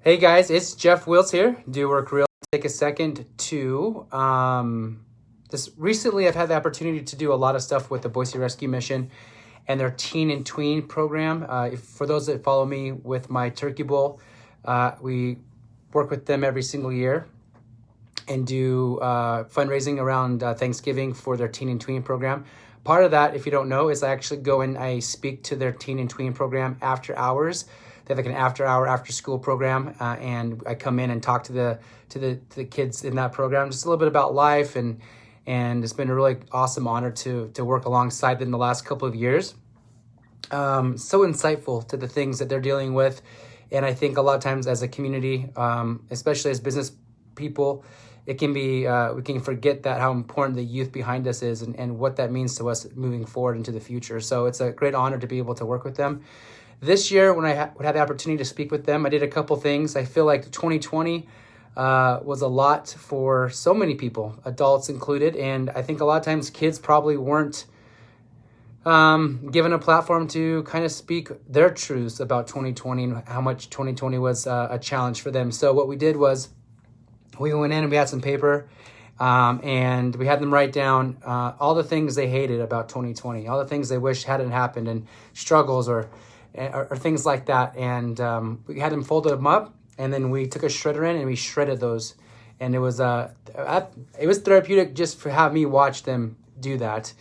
Hey guys, it's Jeff Wills here. Do Work Real. Take a second to just recently I've had the opportunity to do a lot of stuff with the Boise Rescue Mission and their Teen and Tween program. For those that follow me with my Turkey Bowl, we work with them every single year and do fundraising around Thanksgiving for their Teen and Tween program. Part of that, if you don't know, is I actually go and I speak to their Teen and Tween program after hours. They have like an after school program, and I come in and talk to the kids in that program, just a little bit about life, and it's been a really awesome honor to work alongside them the last couple of years. So insightful to the things that they're dealing with, and I think a lot of times as a community, especially as business people, it can be we can forget that how important the youth behind us is and what that means to us moving forward into the future. So it's a great honor to be able to work with them. This year, when I had the opportunity to speak with them, I did a couple things. I feel like 2020 was a lot for so many people, adults included, and I think a lot of times kids probably weren't given a platform to kind of speak their truths about 2020 and how much 2020 was a challenge for them. So what we did was we went in and we had some paper, and we had them write down all the things they hated about 2020, all the things they wish hadn't happened, and struggles or things like that. And we had them fold them up, and then we took a shredder in and we shredded those. And it was therapeutic just for having me watch them do that.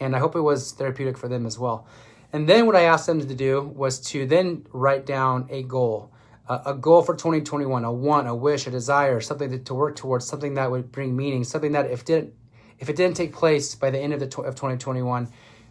And I hope it was therapeutic for them as well. And then what I asked them to do was to then write down a goal for 2021, a want, a wish, a desire, something to work towards, something that would bring meaning, something that if it didn't take place by the end of 2021,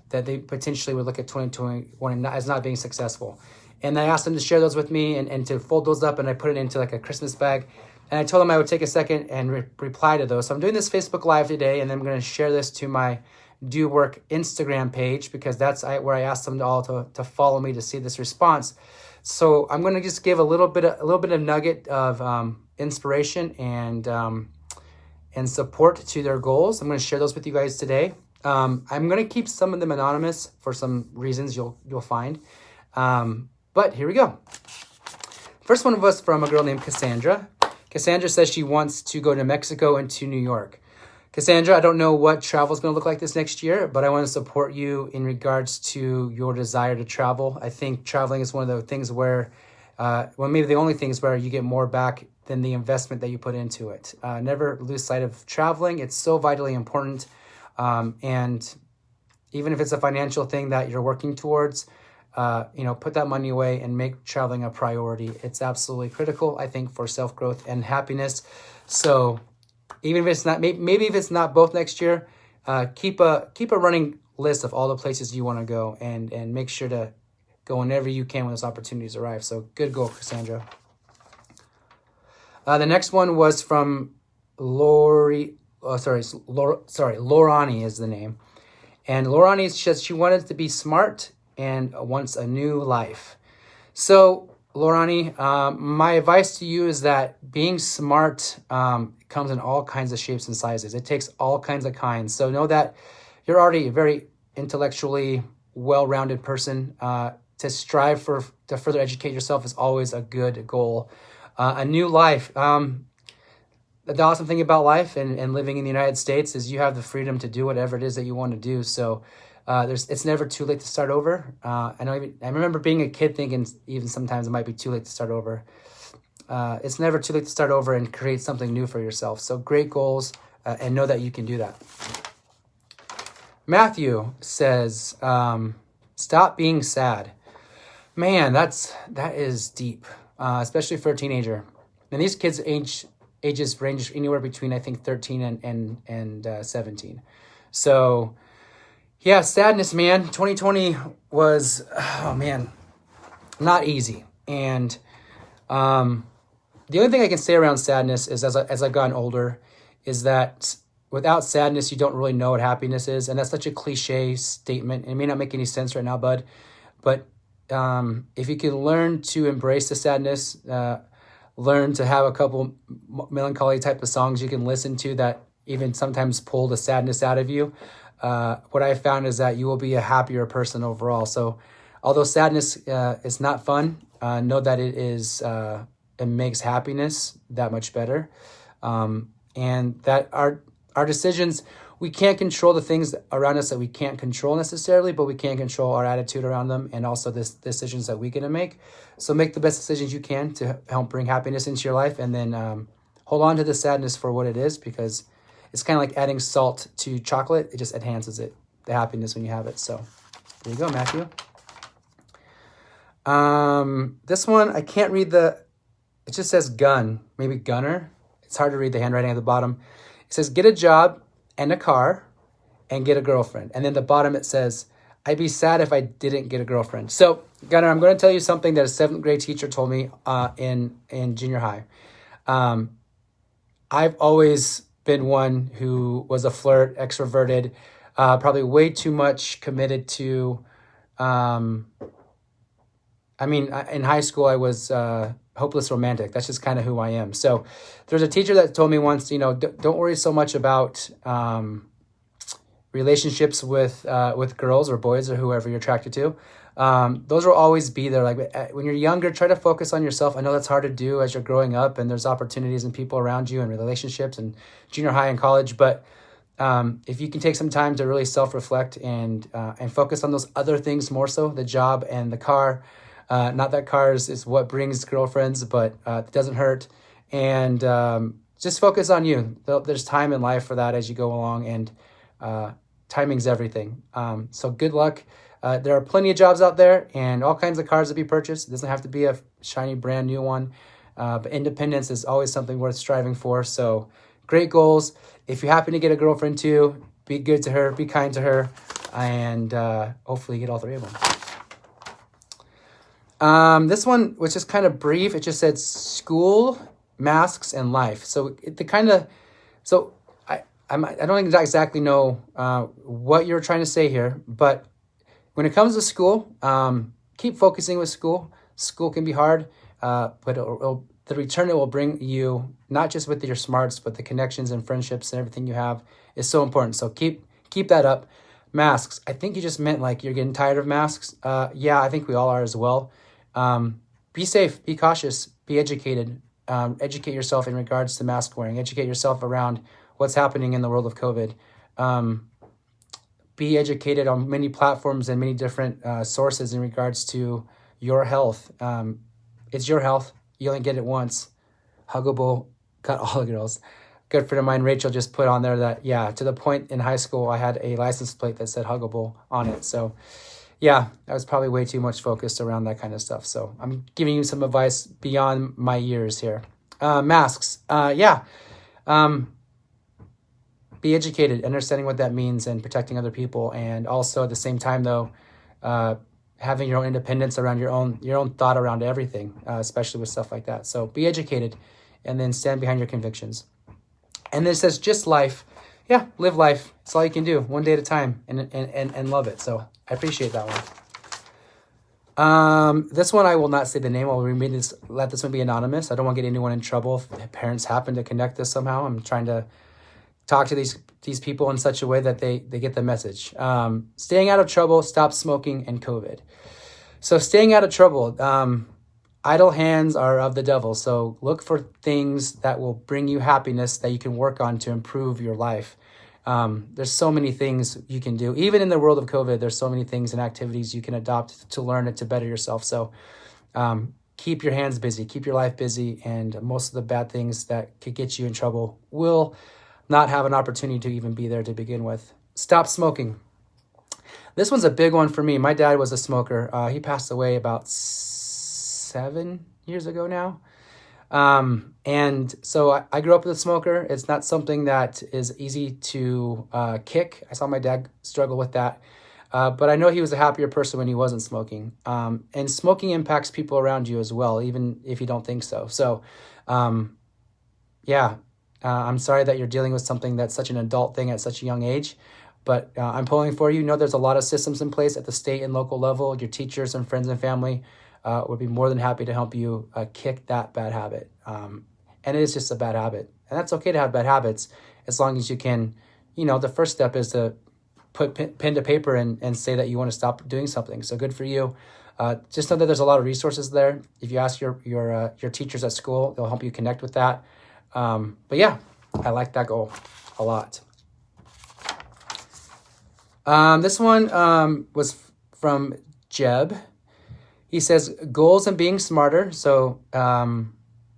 that they potentially would look at 2021 as not being successful. And I asked them to share those with me and to fold those up, and I put it into like a Christmas bag. And I told them I would take a second and reply to those. So I'm doing this Facebook Live today, and then I'm going to share this to my Do Work Instagram page, because that's where I asked them all to follow me to see this response. So I'm going to just give a little bit of nugget of inspiration and support to their goals. I'm going to share those with you guys today. I'm going to keep some of them anonymous for some reasons you'll find. But here we go. First one of us from a girl named Cassandra. Cassandra says she wants to go to Mexico and to New York. Cassandra, I don't know what travel is going to look like this next year, but I want to support you in regards to your desire to travel. I think traveling is one of the things where, maybe the only things where you get more back than the investment that you put into it. Never lose sight of traveling. It's so vitally important. And even if it's a financial thing that you're working towards, put that money away and make traveling a priority. It's absolutely critical, I think, for self-growth and happiness. So even if it's not, maybe if it's not both next year, keep a running list of all the places you want to go and make sure to go whenever you can when those opportunities arrive. So good goal, Cassandra. The next one was from Lorani is the name. And Lorani says she wanted to be smart and wants a new life. So Lorani, my advice to you is that being smart comes in all kinds of shapes and sizes. It takes all kinds of kinds. So know that you're already a very intellectually well-rounded person. To strive to further educate yourself is always a good goal. A new life. The awesome thing about life and living in the United States is you have the freedom to do whatever it is that you want to do. So it's never too late to start over. I remember being a kid thinking even sometimes it might be too late to start over. It's never too late to start over and create something new for yourself. So great goals, and know that you can do that. Matthew says, stop being sad. Man, that is deep, especially for a teenager. And these kids ages range anywhere between, I think, 13 and 17. So yeah, sadness, man. 2020 was, not easy. And the only thing I can say around sadness is, as I've gotten older, is that without sadness, you don't really know what happiness is. And that's such a cliche statement. It may not make any sense right now, bud. But if you can learn to embrace the sadness, learn to have a couple melancholy type of songs you can listen to that even sometimes pull the sadness out of you, what I found is that you will be a happier person overall. So although sadness is not fun, know that it is it makes happiness that much better. And that our decisions, we can't control the things around us that we can't control necessarily, but we can control our attitude around them and also the decisions that we get to make. So make the best decisions you can to help bring happiness into your life, and then hold on to the sadness for what it is, because it's kind of like adding salt to chocolate. It just enhances it, the happiness when you have it. So there you go, Matthew. This one, I can't read it just says gun, maybe gunner. It's hard to read the handwriting at the bottom. It says, get a job and a car and get a girlfriend. And then the bottom it says, I'd be sad if I didn't get a girlfriend. So, Gunnar, I'm going to tell you something that a 7th grade teacher told me in junior high. I've always been one who was a flirt, extroverted, probably way too much committed to, in high school I was hopeless romantic. That's just kind of who I am. So there's a teacher that told me once, don't worry so much about relationships with girls or boys or whoever you're attracted to. Those will always be there. Like when you're younger, try to focus on yourself. I know that's hard to do as you're growing up, and there's opportunities and people around you and relationships and junior high and college. But if you can take some time to really self-reflect and focus on those other things more so, the job and the car. Not that cars is what brings girlfriends, but it doesn't hurt. And just focus on you. There's time in life for that as you go along, and timing's everything. So good luck. There are plenty of jobs out there and all kinds of cars to be purchased. It doesn't have to be a shiny brand new one. But independence is always something worth striving for. So great goals. If you happen to get a girlfriend too, be good to her, be kind to her, and hopefully get all 3 of them. This one, which is kind of brief, it just said school, masks, and life. So I don't exactly know what you're trying to say here, but when it comes to school, keep focusing with school. School can be hard, but the return it will bring you, not just with your smarts, but the connections and friendships and everything you have, is so important. So keep that up. Masks, I think you just meant like you're getting tired of masks. Yeah, I think we all are as well. Be safe, be cautious, be educated. Educate yourself in regards to mask wearing. Educate yourself around what's happening in the world of COVID. Be educated on many platforms and many different sources in regards to your health. It's your health. You only get it once. Huggable, got all the girls. Good friend of mine, Rachel, just put on there that, to the point in high school, I had a license plate that said Huggable on it. So, I was probably way too much focused around that kind of stuff. So I'm giving you some advice beyond my years here. Masks. Be educated, understanding what that means and protecting other people. And also at the same time, though, having your own independence around your own thought around everything, especially with stuff like that. So be educated and then stand behind your convictions. And then it says just life. Yeah, live life. It's all you can do, one day at a time, and love it. So I appreciate that one. This one, I will not say the name. I'll let this one be anonymous. I don't want to get anyone in trouble if parents happen to connect this somehow. I'm trying to talk to these people in such a way that they get the message. Staying out of trouble, stop smoking, and COVID. So staying out of trouble, idle hands are of the devil. So look for things that will bring you happiness that you can work on to improve your life. There's so many things you can do. Even in the world of COVID, there's so many things and activities you can adopt to learn and to better yourself. So keep your hands busy, keep your life busy, and most of the bad things that could get you in trouble will not have an opportunity to even be there to begin with. Stop smoking. This one's a big one for me. My dad was a smoker. He passed away about 7 years ago now. And so I grew up with a smoker. It's not something that is easy to kick. I saw my dad struggle with that. But I know he was a happier person when he wasn't smoking. And smoking impacts people around you as well, even if you don't think so. So, I'm sorry that you're dealing with something that's such an adult thing at such a young age, but I'm pulling for you. There's a lot of systems in place at the state and local level. Your teachers and friends and family would be more than happy to help you kick that bad habit. And it is just a bad habit. And that's okay to have bad habits as long as you can, the first step is to put pen to paper and say that you want to stop doing something. So good for you. Just know that there's a lot of resources there. If you ask your teachers at school, they'll help you connect with that. But yeah, I like that goal a lot. This one was from Jeb. He says goals and being smarter. So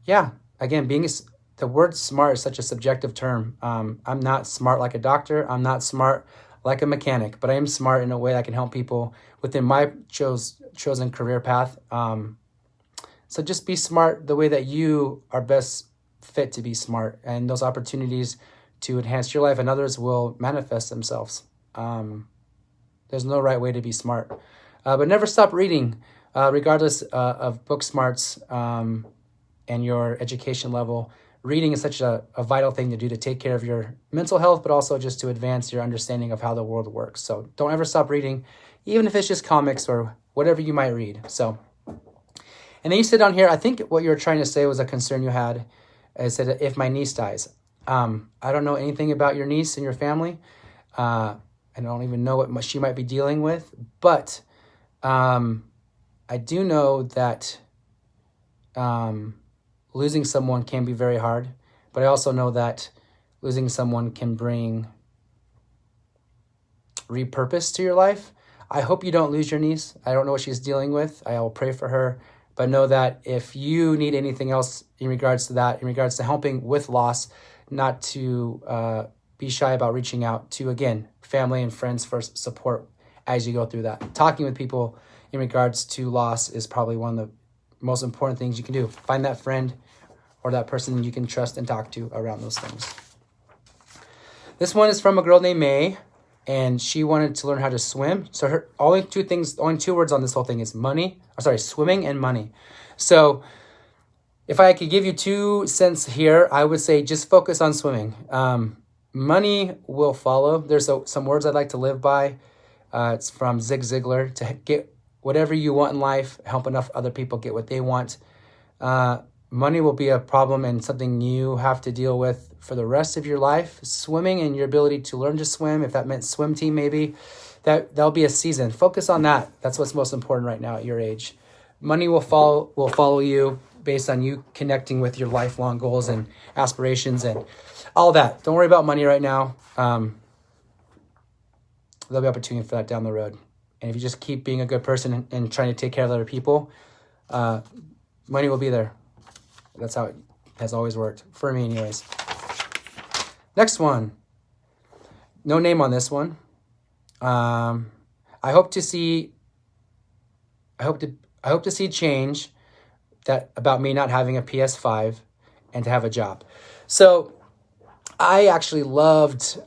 yeah, again, the word smart is such a subjective term. I'm not smart like a doctor. I'm not smart like a mechanic, but I am smart in a way that can help people within my chosen career path. So just be smart the way that you are best fit to be smart, and those opportunities to enhance your life and others will manifest themselves. There's no right way to be smart, but never stop reading, regardless of book smarts and your education level. Reading is such a vital thing to do to take care of your mental health, but also just to advance your understanding of how the world works. So don't ever stop reading, even if it's just comics or whatever you might read. So, and then you sit down here, I think what you were trying to say was a concern you had. I said, if my niece dies. I don't know anything about your niece and your family. I don't even know what she might be dealing with, but I do know that losing someone can be very hard, but I also know that losing someone can bring repurpose to your life. I hope you don't lose your niece. I don't know what she's dealing with. I will pray for her, but know that if you need anything else in regards to that, in regards to helping with loss, not to be shy about reaching out to, again, family and friends for support as you go through that. Talking with people in regards to loss is probably one of the most important things you can do. Find that friend or that person you can trust and talk to around those things. This one is from a girl named May, and she wanted to learn how to swim. So her only two words on this whole thing is swimming and money. So if I could give you 2 cents here, I would say just focus on swimming. Money will follow. There's some words I'd like to live by. It's from Zig Ziglar: to get whatever you want in life, help enough other people get what they want. Money will be a problem and something you have to deal with for the rest of your life. Swimming and your ability to learn to swim, if that meant swim team maybe, that'll be a season. Focus on that. That's what's most important right now at your age. Money will follow you based on you connecting with your lifelong goals and aspirations and all that. Don't worry about money right now. There'll be opportunity for that down the road. And if you just keep being a good person and trying to take care of other people, money will be there. That's how it has always worked, for me anyways. Next one. No name on this one. I hope to see change that about me not having a PS5 and to have a job. So I actually loved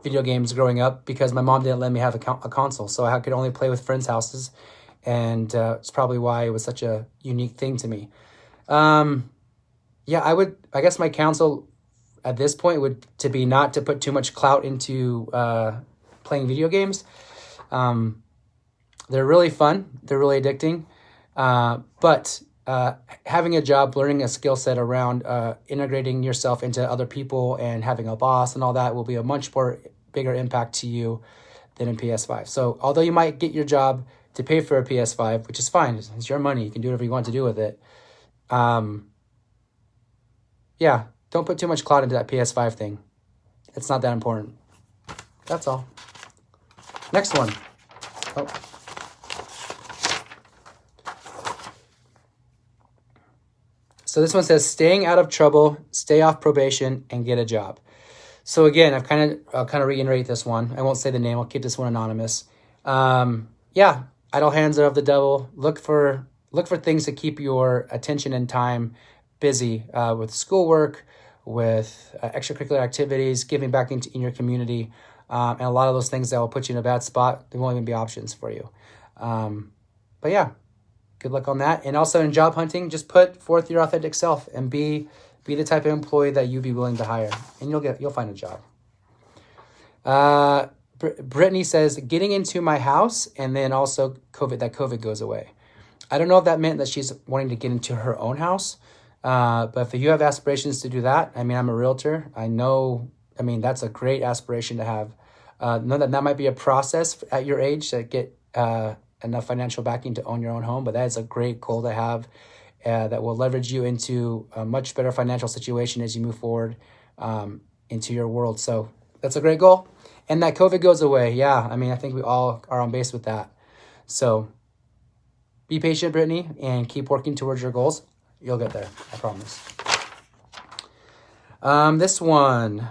video games growing up because my mom didn't let me have a console, so I could only play with friends' houses, and it's probably why it was such a unique thing to me. I guess my counsel at this point would be not to put too much clout into playing video games. They're really fun. They're really addicting. But having a job, learning a skill set around integrating yourself into other people and having a boss and all that will be a much bigger impact to you than in PS5. So although you might get your job to pay for a PS5, which is fine, it's your money, you can do whatever you want to do with it. Don't put too much clout into that PS5 thing. It's not that important. That's all. Next one. Oh. So this one says, staying out of trouble, stay off probation, and get a job. So again, I'll kind of reiterate this one. I won't say the name. I'll keep this one anonymous. Idle hands are of the devil. Look for things to keep your attention and time busy with schoolwork, with extracurricular activities, giving back in your community, and a lot of those things that will put you in a bad spot. There won't even be options for you. Good luck on that. And also in job hunting, just put forth your authentic self and be the type of employee that you'd be willing to hire, and you'll find a job. Brittany says, getting into my house, and then also COVID goes away. I don't know if that meant that she's wanting to get into her own house, but if you have aspirations to do that, I'm a realtor. That's a great aspiration to have. Know that might be a process at your age to get enough financial backing to own your own home, but that is a great goal to have that will leverage you into a much better financial situation as you move forward into your world. So that's a great goal. And that COVID goes away. Yeah, I mean, I think we all are on base with that. So be patient, Brittany, and keep working towards your goals. You'll get there, I promise. This one,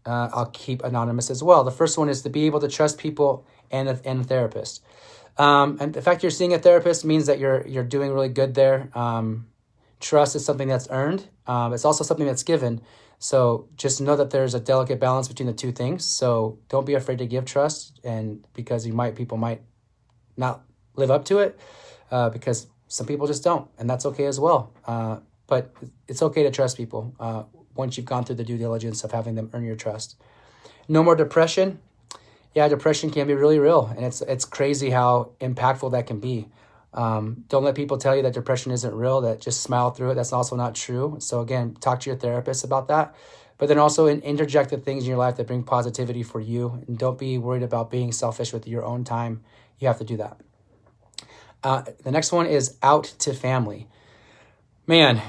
I'll keep anonymous as well. The first one is to be able to trust people and a therapist. And the fact you're seeing a therapist means that you're doing really good there. Trust is something that's earned. It's also something that's given. So just know that there's a delicate balance between the two things. So don't be afraid to give trust, and because people might not live up to it, because some people just don't, and that's okay as well. But it's okay to trust people once you've gone through the due diligence of having them earn your trust. No more depression. Yeah, depression can be really real, and it's crazy how impactful that can be. Don't let people tell you that depression isn't real, that just smile through it. That's also not true. So again, talk to your therapist about that. But then also interject the things in your life that bring positivity for you. And don't be worried about being selfish with your own time. You have to do that. The next one is out to family. Man,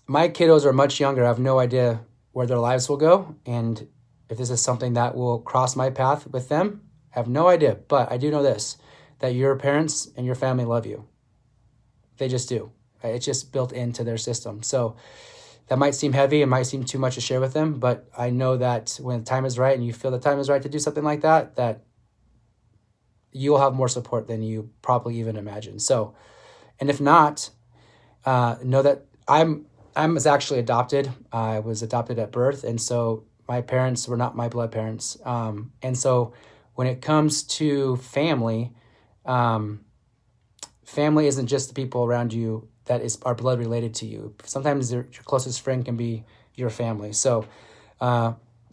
my kiddos are much younger. I have no idea where their lives will go. And if this is something that will cross my path with them, I have no idea. But I do know this, that your parents and your family love you. They just do. It's just built into their system. So that might seem heavy. It might seem too much to share with them. But I know that when the time is right and you feel the time is right to do something like that, that you'll have more support than you probably even imagine. So, and if not, know that I was actually adopted. I was adopted at birth. And so my parents were not my blood parents. And so when it comes to family, family isn't just the people around you that are blood related to you. Sometimes your closest friend can be your family. So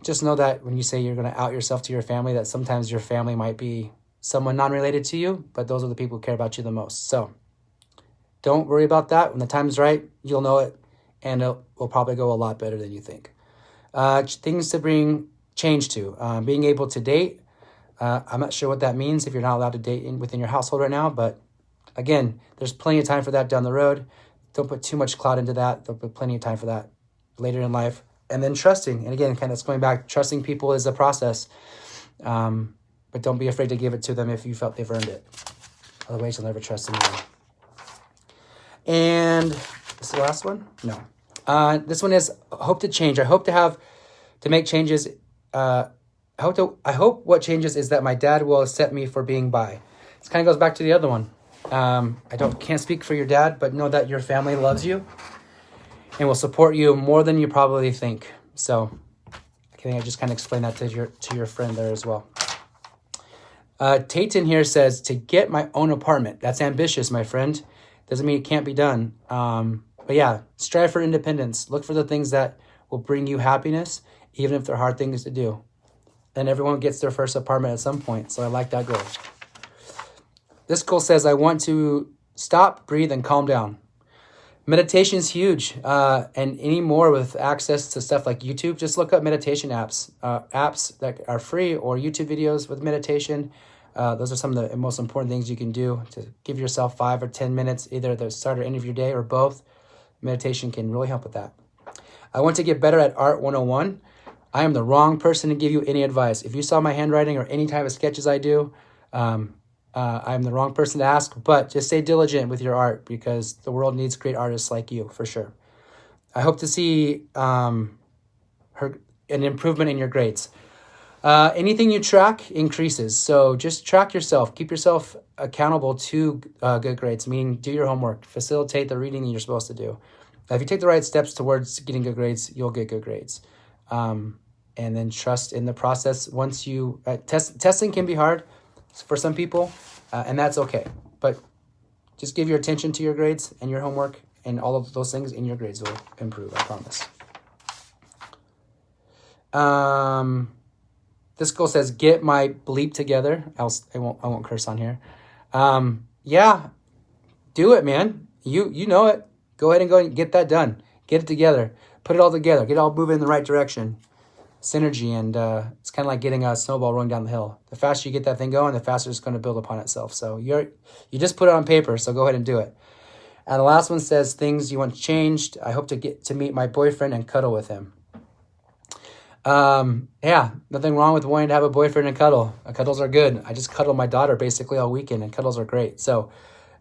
just know that when you say you're going to out yourself to your family, that sometimes your family might be someone non-related to you, but those are the people who care about you the most. So don't worry about that. When the time's right, you'll know it, and it will probably go a lot better than you think. Things to bring change to. Being able to date. I'm not sure what that means if you're not allowed to date within your household right now, but again, there's plenty of time for that down the road. Don't put too much clout into that. There'll be plenty of time for that later in life. And then trusting. And again, kind of going back, trusting people is a process. But don't be afraid to give it to them if you felt they've earned it. Otherwise, you'll never trust anyone. And this is the last one? No. This one is hope to change. I hope to make changes. I hope what changes is that my dad will accept me for being bi. This kind of goes back to the other one. Can't speak for your dad, but know that your family loves you and will support you more than you probably think. So I think I just kind of explained that to your friend there as well. Tayton here says, to get my own apartment. That's ambitious, my friend. Doesn't mean it can't be done. But yeah, strive for independence. Look for the things that will bring you happiness, even if they're hard things to do. And everyone gets their first apartment at some point. So I like that goal. This goal says, I want to stop, breathe, and calm down. Meditation is huge. And any more with access to stuff like YouTube, just look up meditation apps. Apps that are free or YouTube videos with meditation. Those are some of the most important things you can do to give yourself 5 or 10 minutes, either at the start or end of your day or both. Meditation can really help with that. I want to get better at Art 101. I am the wrong person to give you any advice. If you saw my handwriting or any type of sketches I do, I'm the wrong person to ask, but just stay diligent with your art because the world needs great artists like you, for sure. I hope to see an improvement in your grades. Anything you track increases. So just track yourself. Keep yourself accountable to good grades, meaning do your homework, facilitate the reading you're supposed to do. If you take the right steps towards getting good grades, you'll get good grades. And then trust in the process. Once you testing can be hard for some people, and that's okay. But just give your attention to your grades and your homework, and all of those things, and your grades will improve, I promise. This goal says, get my bleep together. I won't curse on here. Yeah, do it, man. You know it. Go ahead and get that done. Get it together. Put it all together. Get it all moving in the right direction. synergy, and it's kind of like getting a snowball rolling down the hill. The faster you get that thing going, the faster it's going to build upon itself. So you just put it on paper, so go ahead and do it. And the last one says, things you want changed. I hope to get to meet my boyfriend and cuddle with him. Yeah, nothing wrong with wanting to have a boyfriend and cuddle. Cuddles are good. I just cuddle my daughter basically all weekend, and cuddles are great. So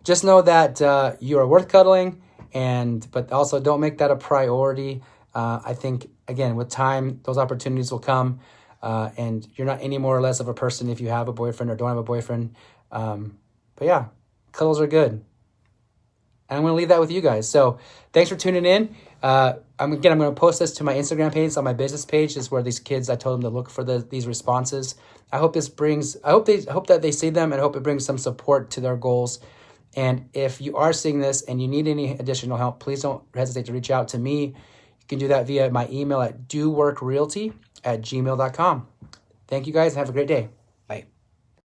just know that you are worth cuddling, but also don't make that a priority. I think, again, with time, those opportunities will come, and you're not any more or less of a person if you have a boyfriend or don't have a boyfriend. But yeah, cuddles are good. And I'm going to leave that with you guys. So thanks for tuning in. I'm going to post this to my Instagram page. On my business page is where these kids, I told them to look for these responses. I hope that they see them, and I hope it brings some support to their goals. And if you are seeing this and you need any additional help, please don't hesitate to reach out to me. You can do that via my email at doworkrealty@gmail.com. Thank you guys, and have a great day.